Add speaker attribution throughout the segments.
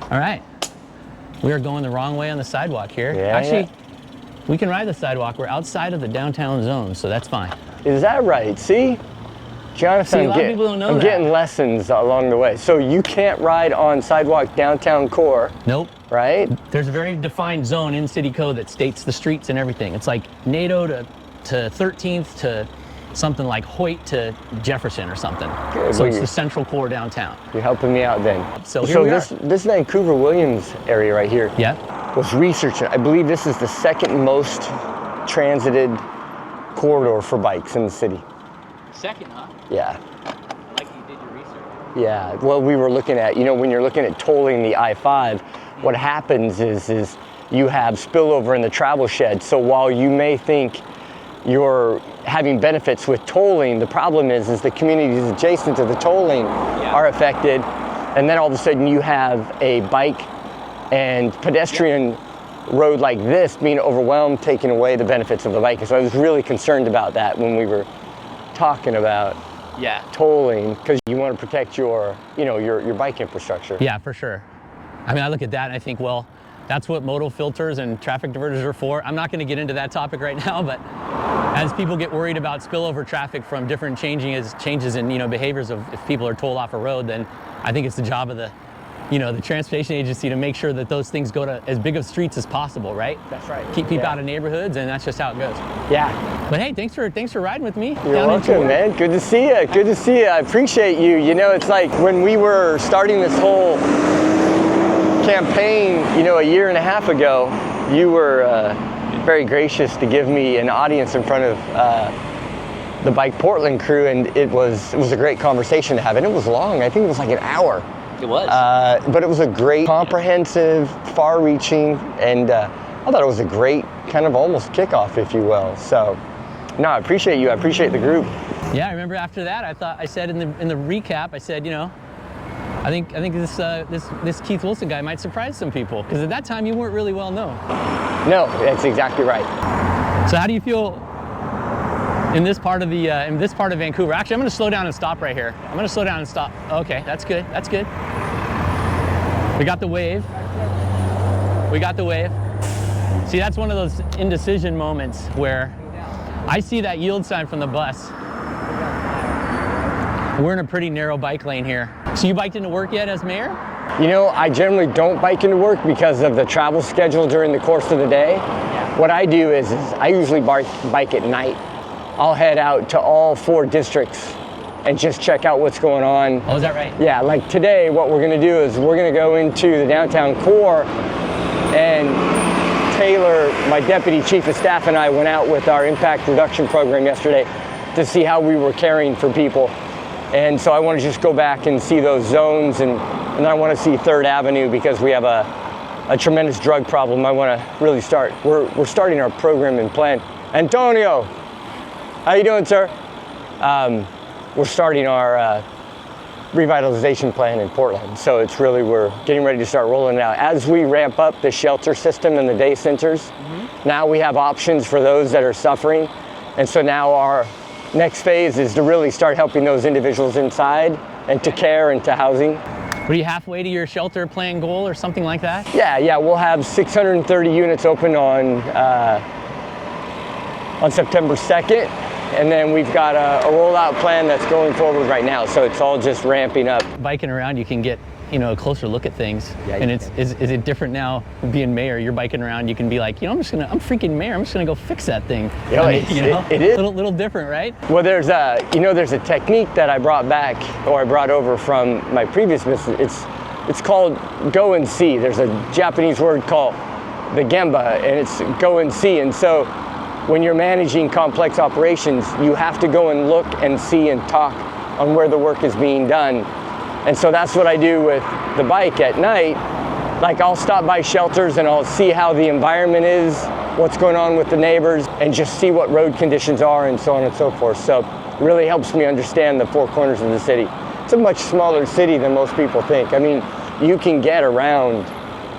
Speaker 1: All right. We are going the wrong way on the sidewalk here.
Speaker 2: Yeah,
Speaker 1: Actually, we can ride the sidewalk. We're outside of the downtown zone, so that's fine.
Speaker 2: Is that right? See? Jonathan,
Speaker 1: See, a lot of people don't know
Speaker 2: I'm
Speaker 1: that.
Speaker 2: getting lessons along the way. So you can't ride on sidewalk downtown core.
Speaker 1: Nope.
Speaker 2: Right?
Speaker 1: There's a very defined zone in city code that states the streets and everything. It's like NATO to 13th to something like Hoyt to Jefferson or something.
Speaker 2: Good.
Speaker 1: So it's the central core downtown.
Speaker 2: You're helping me out then.
Speaker 1: So here we are.
Speaker 2: This Vancouver Williams area right here was researched. I believe this is the second most transited corridor for bikes in the city.
Speaker 1: Second, huh?
Speaker 2: Yeah.
Speaker 1: I like you did your research.
Speaker 2: Yeah, well, we were looking at, when you're looking at tolling the I-5, what happens is you have spillover in the travel shed. So while you may think you're having benefits with tolling, the problem is the communities adjacent to the tolling are affected. And then all of a sudden you have a bike and pedestrian road like this being overwhelmed, taking away the benefits of the bike. So I was really concerned about that when we were talking about tolling, because you want to protect your bike infrastructure.
Speaker 1: Yeah, for sure. I mean, I look at that and I think, well, that's what modal filters and traffic diverters are for. I'm not going to get into that topic right now, but as people get worried about spillover traffic from different changes in behaviors of if people are tolled off a road, then I think it's the job of the transportation agency to make sure that those things go to as big of streets as possible, right?
Speaker 2: That's right.
Speaker 1: Keep people out of neighborhoods, and that's just how it goes.
Speaker 2: Yeah.
Speaker 1: But hey, thanks for riding with me.
Speaker 2: You're welcome, man. Good to see you. Good to see you. I appreciate you. It's like when we were starting this whole campaign, a year and a half ago, you were very gracious to give me an audience in front of the Bike Portland crew, and it was a great conversation to have. And it was long. I think it was like an hour.
Speaker 1: It was.
Speaker 2: But it was a great, comprehensive, far-reaching, and I thought it was a great kind of almost kickoff, if you will. So, no, I appreciate you. I appreciate the group.
Speaker 1: Yeah, I remember after that, I said in the recap, I said, I think this Keith Wilson guy might surprise some people, because at that time you weren't really well known.
Speaker 2: No, that's exactly right.
Speaker 1: So how do you feel in this part of Vancouver? Actually, I'm going to slow down and stop right here. I'm going to slow down and stop. Okay, that's good. That's good. We got the wave. We got the wave. See, that's one of those indecision moments where I see that yield sign from the bus. We're in a pretty narrow bike lane here. So you biked into work yet as mayor?
Speaker 2: I generally don't bike into work because of the travel schedule during the course of the day. Yeah. What I do is I usually bike at night. I'll head out to all 4 districts and just check out what's going on.
Speaker 1: Oh, is that right?
Speaker 2: Yeah, like today, what we're gonna do is we're gonna go into the downtown core, and Taylor, my deputy chief of staff, and I went out with our impact reduction program yesterday to see how we were caring for people. And so I want to just go back and see those zones, and I want to see 3rd Avenue because we have a tremendous drug problem. I want to really start. We're starting our program and plan. Antonio, how you doing, sir? We're starting our revitalization plan in Portland. So it's really, we're getting ready to start rolling it out. As we ramp up the shelter system and the day centers, now we have options for those that are suffering. And so now our next phase is to really start helping those individuals inside and to care and to housing.
Speaker 1: Were you halfway to your shelter plan goal or something like that?
Speaker 2: Yeah, we'll have 630 units open on September 2nd. And then we've got a rollout plan that's going forward right now. So it's all just ramping up.
Speaker 1: Biking around, you can get a closer look at things.
Speaker 2: Yeah,
Speaker 1: and is it different now being mayor? You're biking around, you can be like, I'm freaking mayor, I'm just gonna go fix that thing.
Speaker 2: Yeah, it is.
Speaker 1: Little different, right?
Speaker 2: Well, there's a technique that I brought back, or I brought over from my previous business. It's called go and see. There's a Japanese word called the gemba, and it's go and see. And so when you're managing complex operations, you have to go and look and see and talk on where the work is being done. And so that's what I do with the bike at night. Like, I'll stop by shelters and I'll see how the environment is, what's going on with the neighbors, and just see what road conditions are and so on and so forth. So it really helps me understand the 4 corners of the city. It's a much smaller city than most people think. I mean, you can get around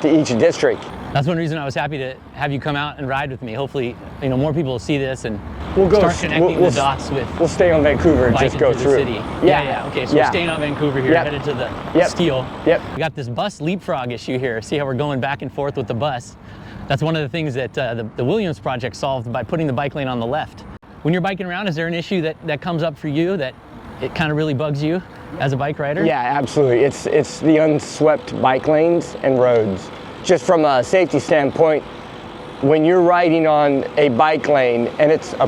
Speaker 2: to each district.
Speaker 1: That's one reason I was happy to have you come out and ride with me. Hopefully, more people will see this and
Speaker 2: we'll go.
Speaker 1: start connecting the dots with
Speaker 2: We'll stay on Vancouver and just go
Speaker 1: the
Speaker 2: through.
Speaker 1: city. Yeah. Okay, so we're staying on Vancouver here, headed to the Steel.
Speaker 2: Yep.
Speaker 1: We got this bus leapfrog issue here. See how we're going back and forth with the bus? That's one of the things that the Williams project solved by putting the bike lane on the left. When you're biking around, is there an issue that comes up for you that it kind of really bugs you as a bike rider?
Speaker 2: Yeah, absolutely. It's the unswept bike lanes and roads. Just from a safety standpoint, when you're riding on a bike lane and it's a...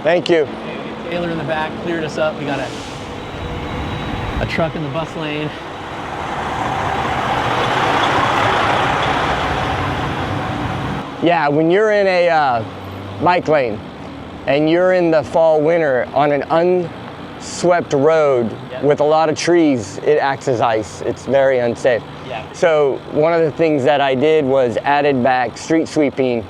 Speaker 2: Thank you.
Speaker 1: Taylor in the back cleared us up. We got a truck in the bus lane.
Speaker 2: Yeah, when you're in a bike lane and you're in the fall winter on an unswept road with a lot of trees, it acts as ice. It's very unsafe.
Speaker 1: Yeah.
Speaker 2: So one of the things that I did was added back street sweeping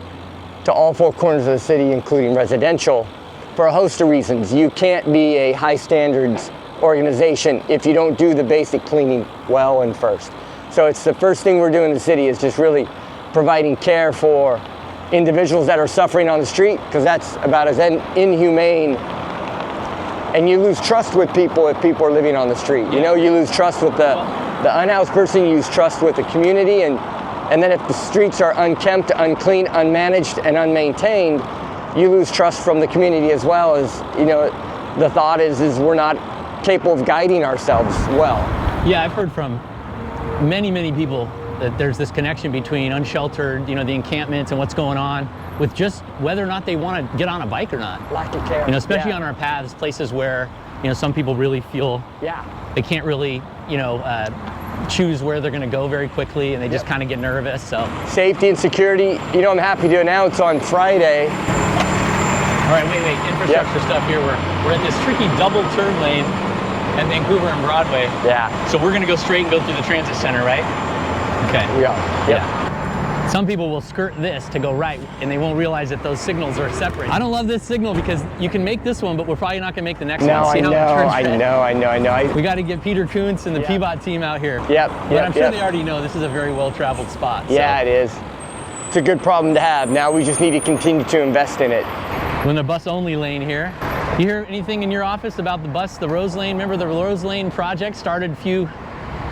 Speaker 2: to all four corners of the city, including residential, for a host of reasons. You can't be a high standards organization if you don't do the basic cleaning well and first. So it's the first thing we're doing in the city is just really providing care for individuals that are suffering on the street, because that's about as inhumane. And you lose trust with people if people are living on the street. You know, you lose trust with the unhoused person, you lose trust with the community, and then if the streets are unkempt, unclean, unmanaged, and unmaintained, you lose trust from the community as well. As you know, the thought is we're not capable of guiding ourselves well.
Speaker 1: Yeah, I've heard from many people that there's this connection between unsheltered, the encampments and what's going on with just whether or not they want to get on a bike or not.
Speaker 2: Lack of care.
Speaker 1: Especially on our paths, places where, some people really feel they can't really, choose where they're going to go very quickly, and they just kind of get nervous. So
Speaker 2: safety and security, I'm happy to announce on Friday.
Speaker 1: All right, wait, infrastructure stuff here. We're at this tricky double turn lane at Vancouver and Broadway.
Speaker 2: Yeah.
Speaker 1: So we're going to go straight and go through the transit center, right? Okay.
Speaker 2: We are. Yep.
Speaker 1: Yeah. Some people will skirt this to go right, and they won't realize that those signals are separate. I don't love this signal because you can make this one, but we're probably not going to make the next one.
Speaker 2: I know.
Speaker 1: We got to get Peter Kuntz and the Peabot team out here.
Speaker 2: Yep.
Speaker 1: But I'm sure they already know this is a very well-traveled spot.
Speaker 2: Yeah, it is. It's a good problem to have. Now we just need to continue to invest in it.
Speaker 1: We're in the bus-only lane here. You hear anything in your office about the Rose Lane? Remember the Rose Lane project started a few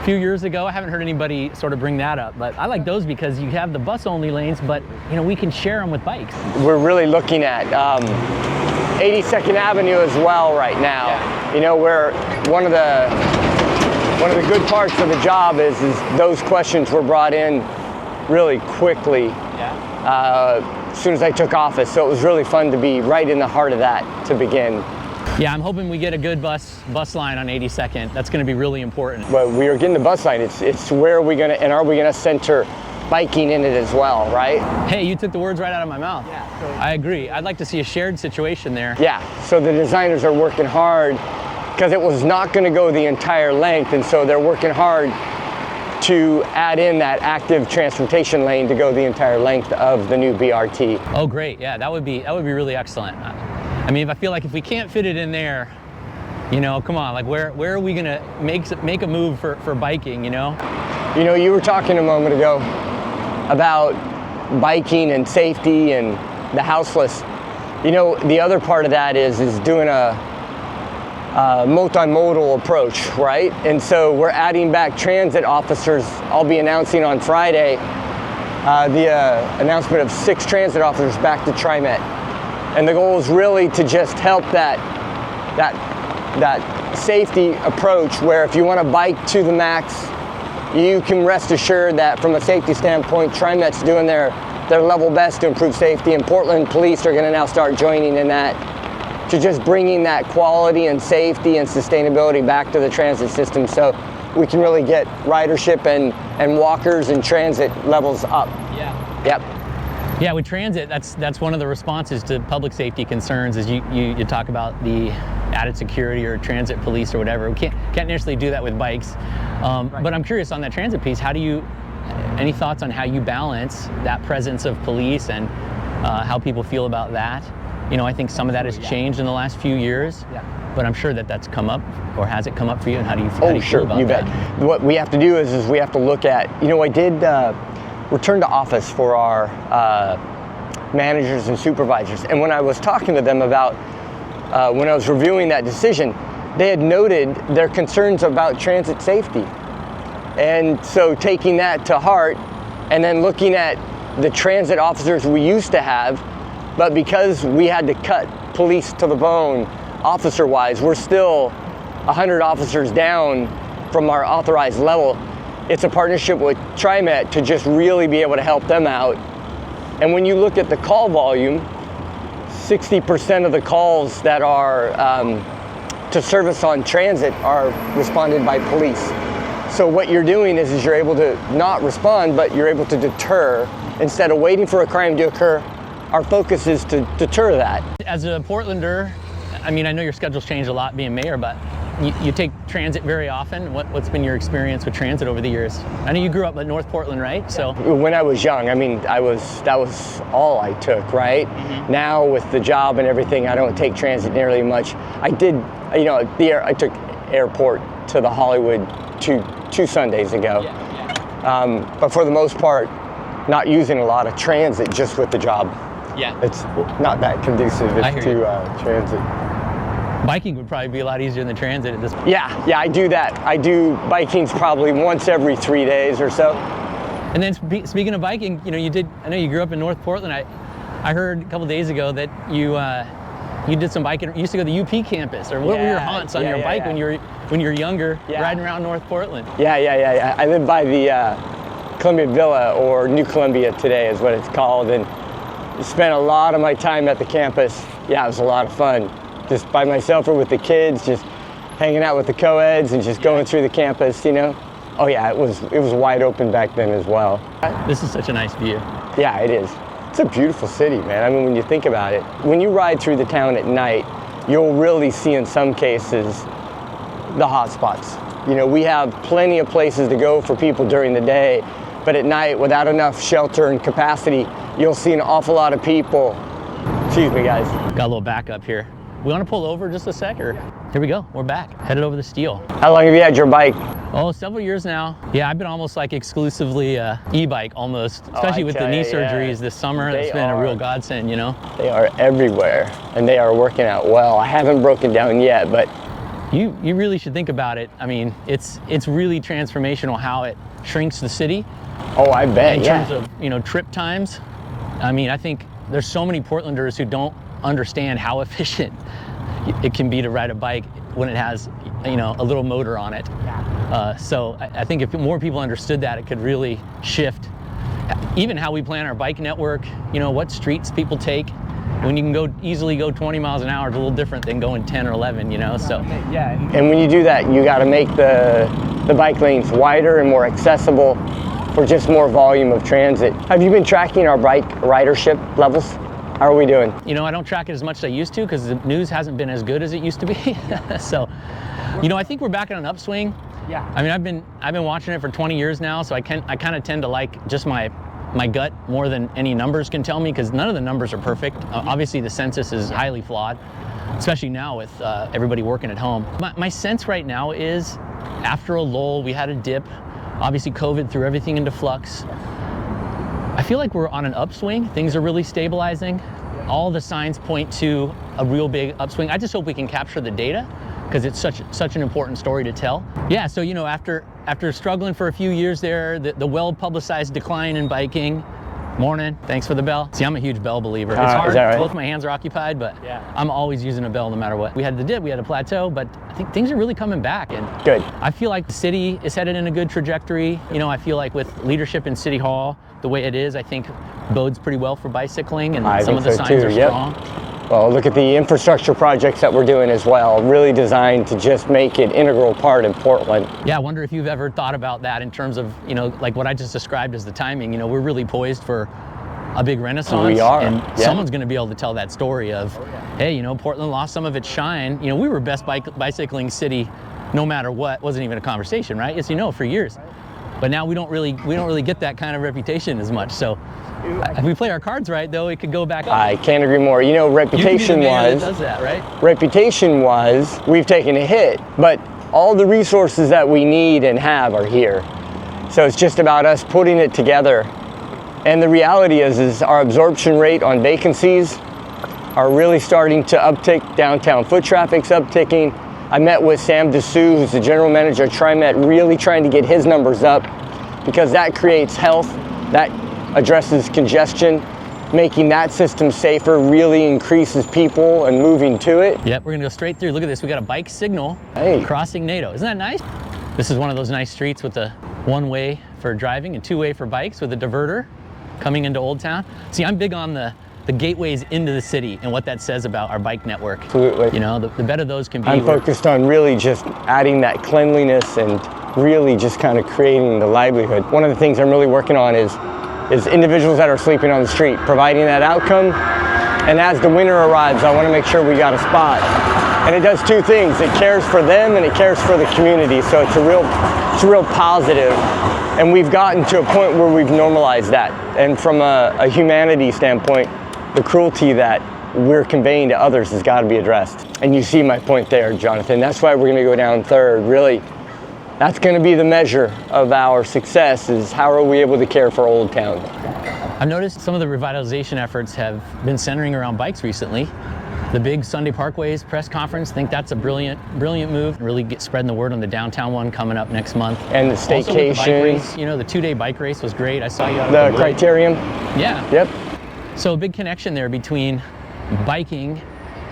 Speaker 1: years ago? I haven't heard anybody sort of bring that up, but I like those because you have the bus-only lanes, but we can share them with bikes.
Speaker 2: We're really looking at 82nd Avenue as well right now. Yeah. Where one of the good parts of the job is those questions were brought in really quickly. As soon as I took office, so it was really fun to be right in the heart of that to begin.
Speaker 1: Yeah, I'm hoping we get a good bus line on 82nd. That's going to be really important.
Speaker 2: But we are getting the bus line. It's where are we going to center biking in it as well, right?
Speaker 1: Hey, you took the words right out of my mouth. Yeah. So I agree. I'd like to see a shared situation there.
Speaker 2: Yeah. So the designers are working hard because it was not going to go the entire length, and so they're working hard to add in that active transportation lane to go the entire length of the new BRT.
Speaker 1: Oh, great. Yeah, that would be really excellent. I mean, I feel like if we can't fit it in there, come on, like where are we gonna make a move for biking,
Speaker 2: You were talking a moment ago about biking and safety and the houseless. The other part of that is doing a multimodal approach, right? And so we're adding back transit officers. I'll be announcing on Friday the announcement of 6 transit officers back to TriMet. And the goal is really to just help that safety approach where if you want to bike to the max, you can rest assured that from a safety standpoint, TriMet's doing their level best to improve safety, and Portland Police are going to now start joining in that, to just bringing that quality and safety and sustainability back to the transit system so we can really get ridership and walkers and transit levels up.
Speaker 1: Yeah.
Speaker 2: Yep.
Speaker 1: Yeah, with transit, that's one of the responses to public safety concerns is you talk about the added security or transit police or whatever. We can't necessarily do that with bikes. Right. But I'm curious on that transit piece, any thoughts on how you balance that presence of police and how people feel about that? I think some of that has changed in the last few years, but I'm sure that's come up, or has it come up for you, and how do you feel about
Speaker 2: you
Speaker 1: that?
Speaker 2: Bet. What we have to do is we have to look at, I did return to office for our managers and supervisors. And when I was talking to them about, when I was reviewing that decision, they had noted their concerns about transit safety. And so taking that to heart and then looking at the transit officers we used to have, but because we had to cut police to the bone officer-wise, we're still 100 officers down from our authorized level. It's a partnership with TriMet to just really be able to help them out. And when you look at the call volume, 60% of the calls that are to service on transit are responded by police. So what you're doing is you're able to not respond, but you're able to deter. Instead of waiting for a crime to occur, our focus is to deter that.
Speaker 1: As a Portlander, I mean, I know your schedule's changed a lot being mayor, but you take transit very often. What's been your experience with transit over the years? I know you grew up in North Portland, right? So
Speaker 2: when I was young, I mean, that was all I took, right? Mm-hmm. Now with the job and everything, I don't take transit nearly much. I did, you know, I took airport to the Hollywood two Sundays ago. Yeah. But for the most part, not using a lot of transit just with the job.
Speaker 1: Yeah.
Speaker 2: It's not that conducive to transit.
Speaker 1: Biking would probably be a lot easier than transit at this point.
Speaker 2: Yeah, I do that. I do bikings probably once every 3 days or so.
Speaker 1: And then speaking of biking, you know, I know you grew up in North Portland. I heard a couple days ago that you did some biking. You used to go to the UP campus, or what were your haunts on your bike when you were younger, riding around North Portland?
Speaker 2: Yeah. I live by the Columbia Villa, or New Columbia today is what it's called, and spent a lot of my time at the campus. Yeah, it was a lot of fun. Just by myself or with the kids, just hanging out with the co-eds and just going through the campus, you know. Oh yeah, it was wide open back then as well.
Speaker 1: This is such a nice view.
Speaker 2: Yeah, it is. It's a beautiful city, man. I mean, when you think about it, when you ride through the town at night, you'll really see in some cases the hot spots. You know, we have plenty of places to go for people during the day, but at night, without enough shelter and capacity, you'll see an awful lot of people. Excuse me, guys.
Speaker 1: Got a little backup here. We want to pull over just a sec, or here we go. We're back, headed over the Steel.
Speaker 2: How long have you had your bike?
Speaker 1: Oh, several years now. Yeah, I've been almost like exclusively e-bike almost, especially with the knee surgeries this summer. It's been a real godsend, you know?
Speaker 2: They are everywhere, and they are working out well. I haven't broken down yet, but
Speaker 1: you really should think about it. I mean, it's really transformational how it shrinks the city.
Speaker 2: Oh, I bet,
Speaker 1: in terms of, you know, trip times. I mean, I think there's so many Portlanders who don't understand how efficient it can be to ride a bike when it has, you know, a little motor on it. So I think if more people understood that, it could really shift even how we plan our bike network, you know, what streets people take. When you can easily go 20 miles an hour, it's a little different than going 10 or 11, you know, so.
Speaker 2: Yeah, and when you do that, you got to make the bike lanes wider and more accessible for just more volume of transit. Have you been tracking our bike ridership levels? How are we doing?
Speaker 1: You know, I don't track it as much as I used to because the news hasn't been as good as it used to be. So, you know, I think we're back on an upswing. Yeah. I mean, I've been watching it for 20 years now, so I kind of tend to like just my gut more than any numbers can tell me, because none of the numbers are perfect. Obviously, the census is highly flawed, especially now with everybody working at home. My sense right now is, after a lull, we had a dip. Obviously, COVID threw everything into flux. I feel like we're on an upswing. Things are really stabilizing. All the signs point to a real big upswing. I just hope we can capture the data, because it's such an important story to tell. Yeah, so, you know, after struggling for a few years there, the well-publicized decline in biking. Morning, thanks for the bell. See, I'm a huge bell believer. It's hard,
Speaker 2: is that right?
Speaker 1: Both my hands are occupied, but I'm always using a bell no matter what. We had the dip, we had a plateau, but I think things are really coming back. And
Speaker 2: good.
Speaker 1: I feel like the city is headed in a good trajectory. You know, I feel like with leadership in City Hall, the way it is, I think bodes pretty well for bicycling, and some of the signs are strong.
Speaker 2: Well, look at the infrastructure projects that we're doing as well, really designed to just make it an integral part in Portland.
Speaker 1: Yeah, I wonder if you've ever thought about that in terms of, you know, like what I just described as the timing. You know, we're really poised for a big renaissance.
Speaker 2: We are.
Speaker 1: And someone's going to be able to tell that story of, hey, you know, Portland lost some of its shine. You know, we were best bicycling city no matter what. Wasn't even a conversation, right? Yes, you know, for years. But now we don't really get that kind of reputation as much. So if we play our cards right, though, it could go back up.
Speaker 2: I can't agree more. You know, reputation was,
Speaker 1: does that, right?
Speaker 2: Reputation was, we've taken a hit, but all the resources that we need and have are here. So it's just about us putting it together And the reality is our absorption rate on vacancies are really starting to uptick. Downtown foot traffic's upticking. I met with Sam Dessou, who's the general manager of TriMet, really trying to get his numbers up because that creates health, that addresses congestion, making that system safer really increases people and moving to it.
Speaker 1: Yep, we're gonna go straight through. Look at this, we got a bike signal crossing NATO. Isn't that nice? This is one of those nice streets with the one-way for driving and two-way for bikes with a diverter coming into Old Town. See, I'm big on the gateways into the city and what that says about our bike network.
Speaker 2: Absolutely.
Speaker 1: You know, the better those can be.
Speaker 2: I'm focused on really just adding that cleanliness and really just kind of creating the livelihood. One of the things I'm really working on is individuals that are sleeping on the street, providing that outcome. And as the winter arrives, I want to make sure we got a spot. And it does two things. It cares for them and it cares for the community. So it's a real positive. And we've gotten to a point where we've normalized that. And from a humanity standpoint, the cruelty that we're conveying to others has got to be addressed. And you see my point there, Jonathan. That's why we're going to go down third. Really, that's going to be the measure of our success, is how are we able to care for Old Town.
Speaker 1: I've noticed some of the revitalization efforts have been centering around bikes recently. The big Sunday Parkways press conference, think that's a brilliant move. Really spreading the word on the downtown one coming up next month.
Speaker 2: And the staycation.
Speaker 1: Also with the bike race, you know, the 2-day bike race was great. I saw you out
Speaker 2: the Criterium.
Speaker 1: Yeah.
Speaker 2: Yep.
Speaker 1: So a big connection there between biking.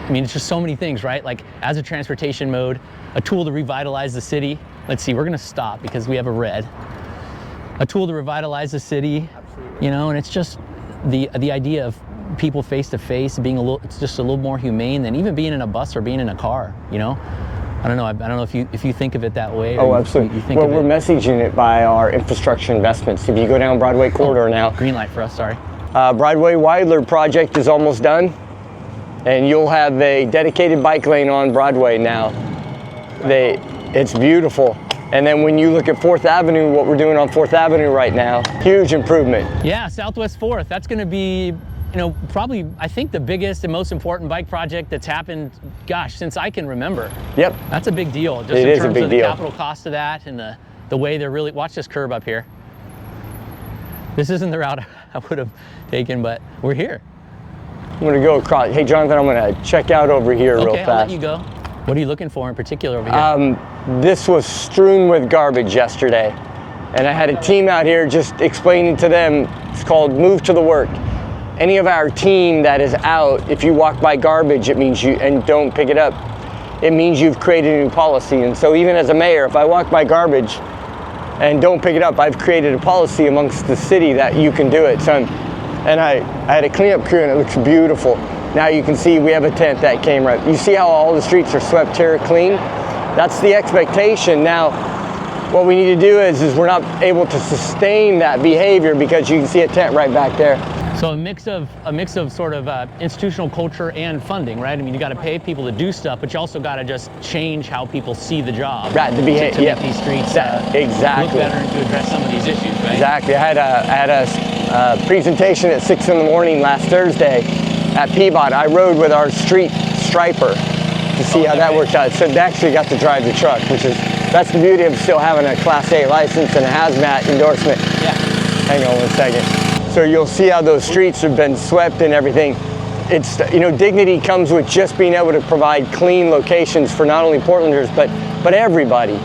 Speaker 1: I mean, it's just so many things, right? Like as a transportation mode, a tool to revitalize the city. Let's see, we're gonna stop because we have a red. A tool to revitalize the city. Absolutely. You know, and it's just the idea of people face to face, being it's just a little more humane than even being in a bus or being in a car, you know? I don't know if you think of it that way.
Speaker 2: Oh, absolutely. Well, we're messaging it by our infrastructure investments. If you go down Broadway corridor now.
Speaker 1: Green light for us, sorry.
Speaker 2: Broadway Weidler project is almost done, and you'll have a dedicated bike lane on Broadway now. It's beautiful. And then when you look at 4th Avenue, what we're doing on 4th Avenue right now, huge improvement.
Speaker 1: Yeah, Southwest 4th, that's gonna be, you know, probably, I think the biggest and most important bike project that's happened, gosh, since I can remember.
Speaker 2: Yep.
Speaker 1: That's a big deal. Just
Speaker 2: it
Speaker 1: in
Speaker 2: is
Speaker 1: terms
Speaker 2: a big
Speaker 1: of the
Speaker 2: deal.
Speaker 1: capital cost of that and the way they're really, watch this curb up here. This isn't the route I would have taken, but we're here.
Speaker 2: I'm gonna go across. Hey, Jonathan, I'm gonna check out over here real fast.
Speaker 1: Okay, I'll let you go. What are you looking for in particular over here?
Speaker 2: This was strewn with garbage yesterday. And I had a team out here just explaining to them, it's called Move to the Work. Any of our team that is out, if you walk by garbage, it means and don't pick it up, it means you've created a new policy. And so even as a mayor, if I walk by garbage and don't pick it up, I've created a policy amongst the city that you can do it. So and I had a cleanup crew and it looks beautiful. Now you can see we have a tent that came right. You see how all the streets are swept here clean? That's the expectation. Now, what we need to do is we're not able to sustain that behavior because you can see a tent right back there.
Speaker 1: So a mix of sort of institutional culture and funding, right? I mean, you got to pay people to do stuff, but you also got to just change how people see the job.
Speaker 2: Right, the behavior.
Speaker 1: To make these streets
Speaker 2: exactly
Speaker 1: look better and to address some of these issues, right?
Speaker 2: Exactly. I had a presentation at 6 in the morning last Thursday at Peabody. I rode with our street striper to see how that worked out. So they actually got to drive the truck, that's the beauty of still having a Class A license and a hazmat endorsement.
Speaker 1: Yeah.
Speaker 2: Hang on one second. So you'll see how those streets have been swept and everything. It's, you know, dignity comes with just being able to provide clean locations for not only Portlanders, but everybody.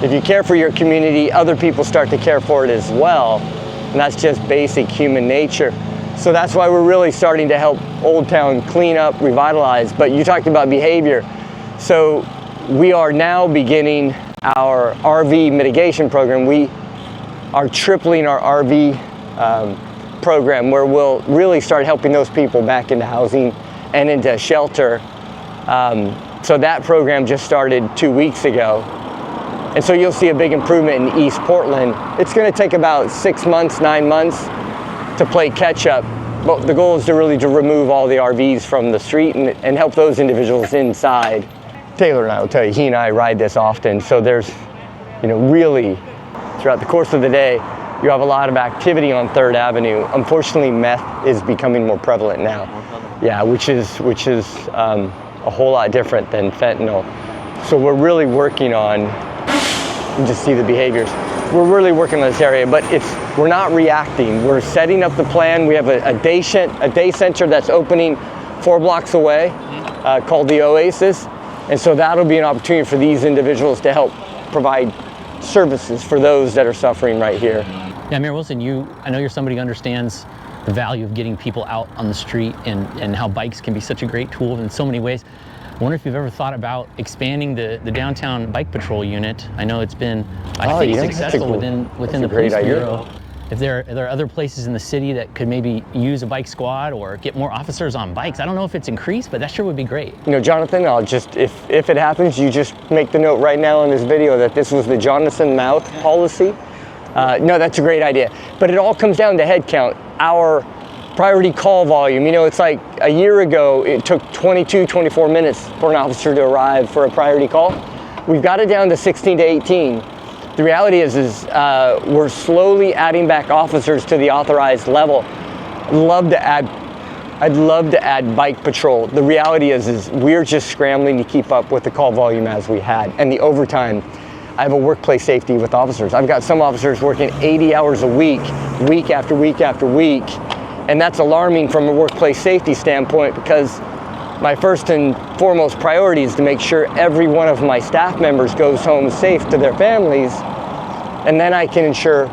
Speaker 2: If you care for your community, other people start to care for it as well. And that's just basic human nature. So that's why we're really starting to help Old Town clean up, revitalize. But you talked about behavior. So we are now beginning our RV mitigation program. We are tripling our RV program, where we'll really start helping those people back into housing and into shelter. So that program just started 2 weeks ago. And so you'll see a big improvement in East Portland. It's going to take about 6 months, 9 months to play catch up. But the goal is to remove all the RVs from the street and help those individuals inside. Taylor and I will tell you, he and I ride this often. So there's, you know, really throughout the course of the day, you have a lot of activity on 3rd Avenue. Unfortunately, meth is becoming more prevalent now. Yeah, which is a whole lot different than fentanyl. So we're really working on, you just see the behaviors. we're really working on this area, but we're not reacting. We're setting up the plan. We have a day center that's opening 4 blocks away, called the Oasis. And so that'll be an opportunity for these individuals to help provide services for those that are suffering right here.
Speaker 1: Yeah, Mayor Wilson, I know you're somebody who understands the value of getting people out on the street and how bikes can be such a great tool in so many ways. I wonder if you've ever thought about expanding the downtown bike patrol unit. I know it's been, I think, successful within the police bureau. If there are other places in the city that could maybe use a bike squad or get more officers on bikes. I don't know if it's increased, but that sure would be great.
Speaker 2: You know, Jonathan, I'll just, if it happens, you just make the note right now in this video that this was the Jonathan Mouth policy. No, that's a great idea. But it all comes down to head count. Our priority call volume, you know, it's like a year ago, it took 24 minutes for an officer to arrive for a priority call. We've got it down to 16 to 18. The reality is we're slowly adding back officers to the authorized level. I'd love to add bike patrol. The reality is we're just scrambling to keep up with the call volume as we had. And the overtime, I have a workplace safety with officers. I've got some officers working 80 hours a week, week after week after week. And that's alarming from a workplace safety standpoint, because my first and foremost priority is to make sure every one of my staff members goes home safe to their families, and then I can ensure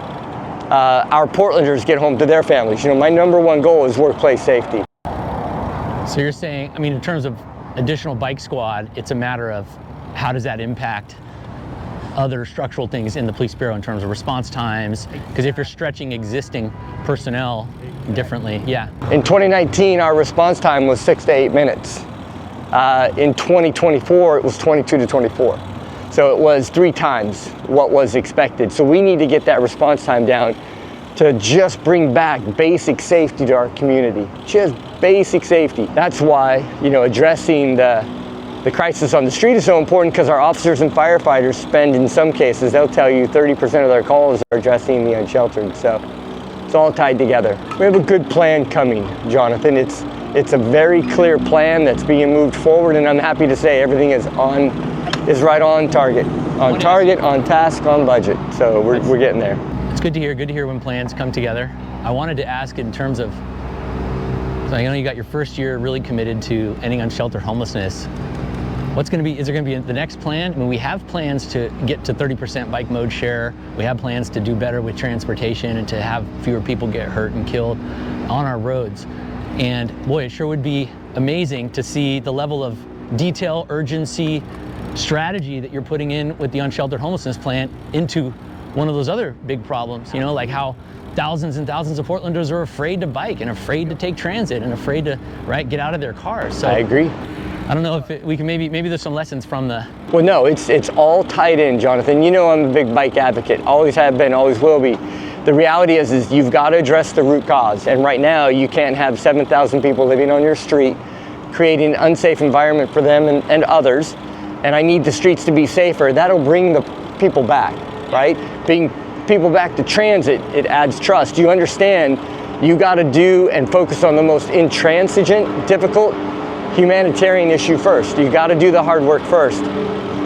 Speaker 2: our Portlanders get home to their families. You know, my #1 goal is workplace safety.
Speaker 1: So you're saying, I mean, in terms of additional bike squad, it's a matter of how does that impact other structural things in the police bureau in terms of response times? Because if you're stretching existing personnel differently, yeah.
Speaker 2: In 2019, our response time was 6 to 8 minutes. In 2024, it was 22 to 24. So it was 3 times what was expected. So we need to get that response time down to just bring back basic safety to our community. Just basic safety. That's why, you know, addressing the crisis on the street is so important, because our officers and firefighters spend, in some cases, they'll tell you 30% of their calls are addressing the unsheltered. So it's all tied together. We have a good plan coming, Jonathan. It's a very clear plan that's being moved forward, and I'm happy to say everything is right on target, on task, on budget. So we're getting there.
Speaker 1: It's good to hear when plans come together. I wanted to ask in terms of, so I know you got your first year really committed to ending unsheltered homelessness. Is there going to be the next plan? I mean, we have plans to get to 30% bike mode share. We have plans to do better with transportation and to have fewer people get hurt and killed on our roads. And boy, it sure would be amazing to see the level of detail, urgency, strategy that you're putting in with the unsheltered homelessness plan into one of those other big problems, you know, like how thousands and thousands of Portlanders are afraid to bike and afraid to take transit and afraid to, get out of their cars. So
Speaker 2: I agree.
Speaker 1: I don't know if we can maybe there's some lessons from the...
Speaker 2: Well, no, it's all tied in, Jonathan. You know I'm a big bike advocate. Always have been, always will be. The reality is you've got to address the root cause. And right now you can't have 7,000 people living on your street, creating an unsafe environment for them and others. And I need the streets to be safer. That'll bring the people back, right? Bring people back to transit, it adds trust. You understand you got to do and focus on the most intransigent, difficult, humanitarian issue first. You got to do the hard work first.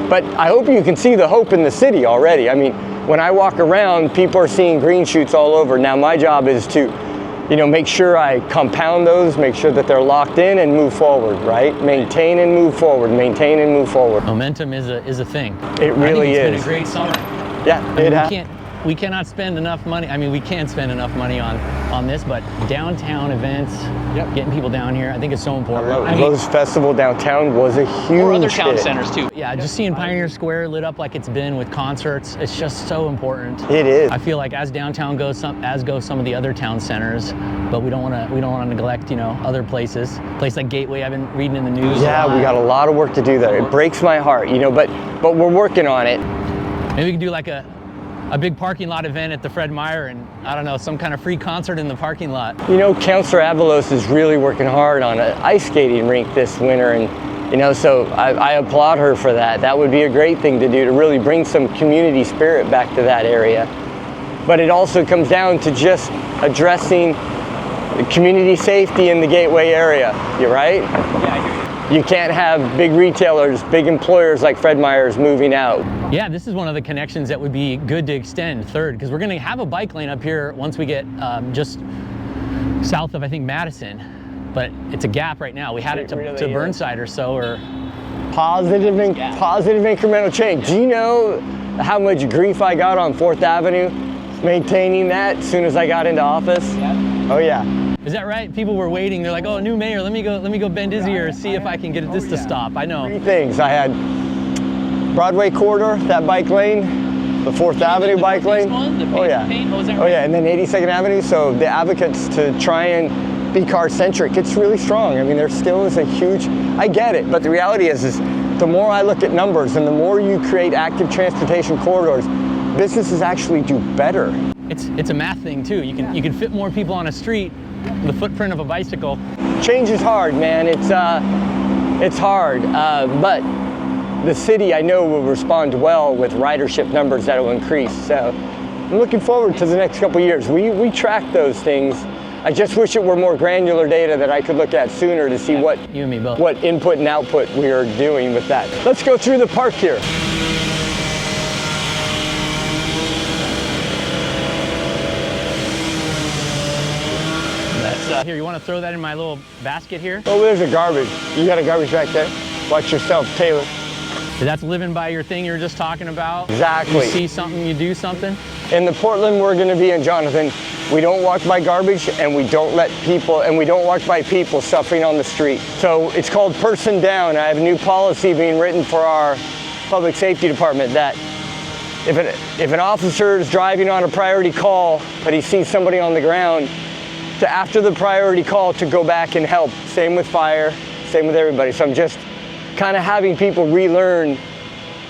Speaker 2: But I hope you can see the hope in the city already. I mean, when I walk around, people are seeing green shoots all over. Now my job is to, make sure I compound those, make sure that they're locked in and move forward, right? Maintain and move forward, maintain and move forward.
Speaker 1: Momentum is a thing.
Speaker 2: It really is.
Speaker 1: It's been a great summer.
Speaker 2: Yeah,
Speaker 1: we cannot spend enough money. I mean, we can spend enough money on this, but downtown events, getting people down here, I think it's so important.
Speaker 2: Rose Festival downtown was a huge
Speaker 1: or other town
Speaker 2: hit.
Speaker 1: centers too. Yeah, just seeing Pioneer Square lit up like it's been with concerts, it's just so important.
Speaker 2: It is.
Speaker 1: I feel like as downtown goes, as go some of the other town centers, but we don't want to neglect, other places. Place like Gateway, I've been reading in the news.
Speaker 2: Yeah, we got a lot of work to do there. It breaks my heart, but we're working on it.
Speaker 1: Maybe we can do like a big parking lot event at the Fred Meyer and, I don't know, some kind of free concert in the parking lot.
Speaker 2: Councilor Avalos is really working hard on an ice skating rink this winter, and, so I applaud her for that. That would be a great thing to do, to really bring some community spirit back to that area. But it also comes down to just addressing community safety in the Gateway area. You right?
Speaker 1: Yeah, I hear you.
Speaker 2: you can't have big retailers, big employers like Fred Meyer's moving out.
Speaker 1: Yeah, this is one of the connections that would be good to extend, Third, because we're going to have a bike lane up here once we get just south of, I think, Madison. But it's a gap right now. We had it to Burnside or so, or
Speaker 2: positive incremental change. Do you know how much grief I got on 4th Avenue maintaining that as soon as I got into office? Yeah. Oh yeah.
Speaker 1: Is that right? People were waiting. They're like, "Oh, new mayor, let me go bend his ear, see if I can get this to stop." I know.
Speaker 2: 3 things. I had Broadway corridor, that bike lane, the 4th Avenue bike lane. Oh yeah. Oh yeah, and then 82nd Avenue. So the advocates to try and be car centric, it's really strong. I mean, there still is a huge, I get it, but the reality is the more I look at numbers and the more you create active transportation corridors, businesses actually do better.
Speaker 1: It's a math thing too. You can fit more people on a street, the footprint of a bicycle.
Speaker 2: Change is hard, man. It's hard, but the city I know will respond well with ridership numbers that will increase. So I'm looking forward to the next couple of years. We track those things. I just wish it were more granular data that I could look at sooner to see what
Speaker 1: you and me both.
Speaker 2: What input and output we are doing with that. Let's go through the park here.
Speaker 1: Here, you want to throw that in my little basket here?
Speaker 2: Oh, there's a garbage. You got a garbage right there. Watch yourself, Taylor.
Speaker 1: That's living by your thing you were just talking about.
Speaker 2: Exactly.
Speaker 1: You see something, you do something.
Speaker 2: In the Portland we're going to be in, Jonathan, we don't walk by garbage and we don't walk by people suffering on the street. So it's called person down. I have a new policy being written for our public safety department that if an officer is driving on a priority call, but he sees somebody on the ground, to after the priority call to go back and help. Same with fire, same with everybody. So I'm just kind of having people relearn,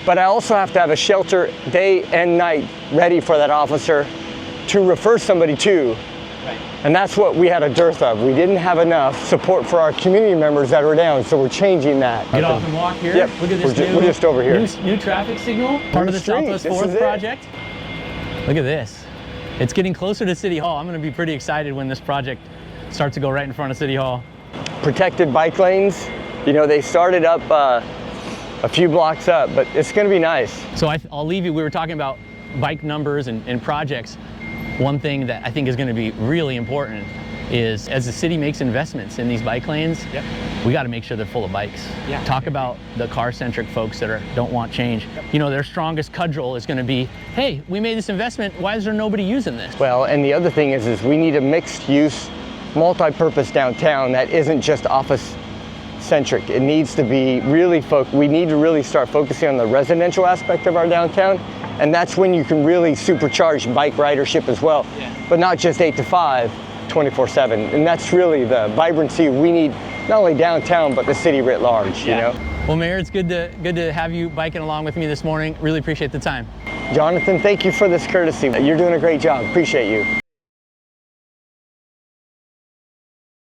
Speaker 2: but I also have to have a shelter day and night ready for that officer to refer somebody to. Right. And that's what we had a dearth of. We didn't have enough support for our community members that were down, so we're changing that.
Speaker 1: Get off and walk here.
Speaker 2: Yep.
Speaker 1: Look at this
Speaker 2: we're just over here.
Speaker 1: New traffic signal, part of the Southwest 4th project. Look at this. It's getting closer to City Hall. I'm going to be pretty excited when this project starts to go right in front of City Hall.
Speaker 2: Protected bike lanes. You know, they started up a few blocks up, but it's going to be nice.
Speaker 1: So I'll leave you. We were talking about bike numbers and projects. One thing that I think is going to be really important is as the city makes investments in these bike lanes, we got to make sure they're full of bikes. Yeah. Talk about the car-centric folks that don't want change. You know, their strongest cudgel is going to be, hey, we made this investment, why is there nobody using this?
Speaker 2: Well, and the other thing is we need a mixed-use, multi-purpose downtown that isn't just office-centric. It needs to be really we need to really start focusing on the residential aspect of our downtown, and that's when you can really supercharge bike ridership as well, but not just 8 to 5. 24/7, and that's really the vibrancy we need, not only downtown but the city writ large. You know.
Speaker 1: Well, Mayor, it's good to have you biking along with me this morning. Really appreciate the time.
Speaker 2: Jonathan, thank you for this courtesy. You're doing a great job. Appreciate you.